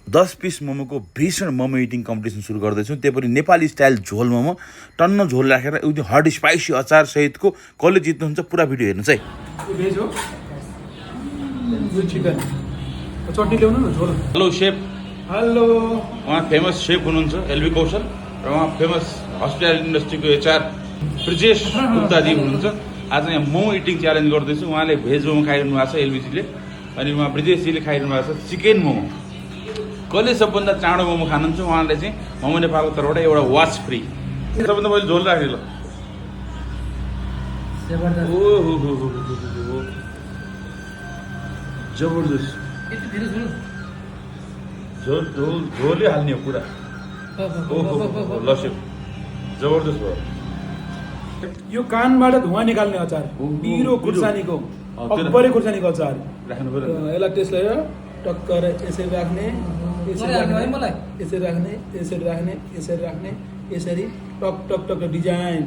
10 piece मोमोको भीषण momo eating competition सुरु गर्दैछौँ। त्यही पनि नेपाली स्टाइल झोल मोमो, टन्न झोल राखेर एकदम हट स्पाइसी अचार सहितको। कसले जित्नुहुन्छ पुरा भिडियो हेर्नुहोस् है। भेज हो यो चिकन चटनी ल्याउनु न झोल। Hello chef. हेलो। उहाँ फेमस शेफ हुनुहुन्छ एलबी कौशल र उहाँ फेमस हस्पिटल इन्डस्ट्रीको एचआर ब्रिजेश गुप्ताजी हुनुहुन्छ। आज यहाँ मोमो इटिङ च्यालेन्ज गर्दैछु। उहाँले भेज मोमो खाइरहनु भएको छ एलबीजीले, अनि उहाँ ब्रिजेशजीले खाइरहनु भएको छ चिकन मोमो। कसले सबभन्दा चाँडो मोमो खानुहुन्छ उहाँले चाहिँ मोमो नेपालको तर्फबाट एउटा वाच फ्री। सबभन्दा मैले झोल राखेँ ल। जबरजस्त झोल झोल झोलै हाल्ने हो पुरा। ओहो ल शेफ जबरजस्त भयो। यो कानबाट धुवा निकाल्ने अचार, पिरो खुर्सानीको, अब्बरे खुर्सानीको अचार राख्नु पर्यो। यसलाई टेस्ट गरेर टक्कर यसरी राख्ने, यसरी राख्ने, यसरी राख्ने, यसरी राख्ने, यसरी राख्ने, यसरी टक टक टक डिजाइन।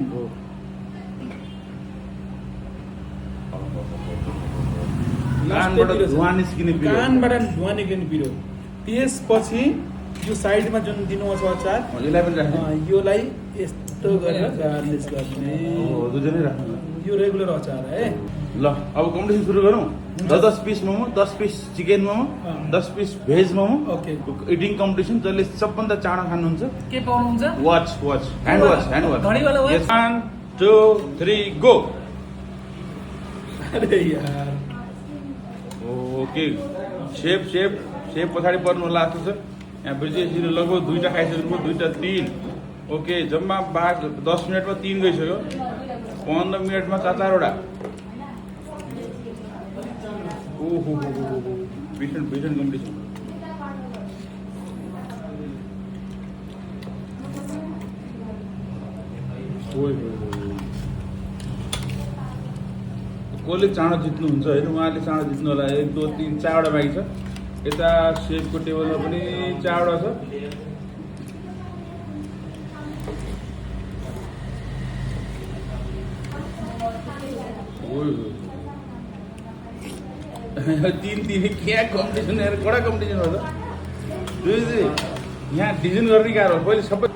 कानबाट धुवा निस्किने पिरो। कानबाट धुवा निस्किने पिरो। त्यसपछि यो साइडमा जुन दिनुहोस् अचार यसलाई पनि राख्नु। योलाई यस्तो गरेर गार्निस गर्ने। दुईजनै राख्नु। यो रेगुलर अचार है। ल अब कम्पिटिसन सुरु गरौँ। 10 piece momo, 10 piece chicken momo, 10 piece veg momo. Okay. Eating competition जसले सबभन्दा चाँडो खानुहुन्छ के पाउनुहुन्छ? Watch watch hand watch hand watch. घडीवाला watch? 1 2 3 गो। अरे यार ओके शेप शेप शेप पछाडि पर्नु होला जस्तो छ। यहाँ ब्रिजेशजीले लगभग 2टा खाइसक्नुभयो, 2टा 3। ओके जम्मा 10 मिनटमा 3 गइसक्यो। 15 मिनटमा 4-4वटा। ओहो भीषण भीषण कम्पिटिसन। कसले चाँडो जित्नुहुन्छ होइन, उहाँले चाँडो जित्नु होला। 1 2 3 4वटा बाँकी छ। यता सेफको टेबलमा पनि 4वटा छ। तीन क्या कम्पिटिसन हेर, कडा कम्पिटिसन हो त। यहाँ डिजाइन गर्ने गाह्रो। पहिले सबै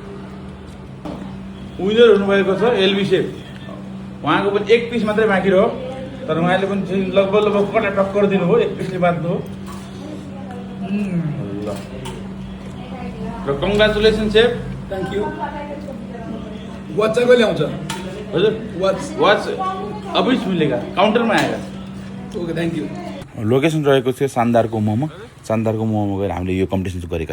विनर हुनुभएको छ एलबी शेफ। उहाँको पनि 1 पिस मात्रै बाँकी रह्यो, तर उहाँले पनि लगभग लगभग कडा टक्कर दिनुभयो। 1 पिसले बाँध्नु हो। ल र congratulation chef. Thank you. Watch चाहिँ कहिले आउँछ? हजुर वाच वाच अभी मिलेगा, काउन्टरमा आएगा। Okay thank you. लोकेसन रहेको थियो शानदारको मोमो। शानदारको मोमो गएर हामीले यो कम्पिटिसन गरेका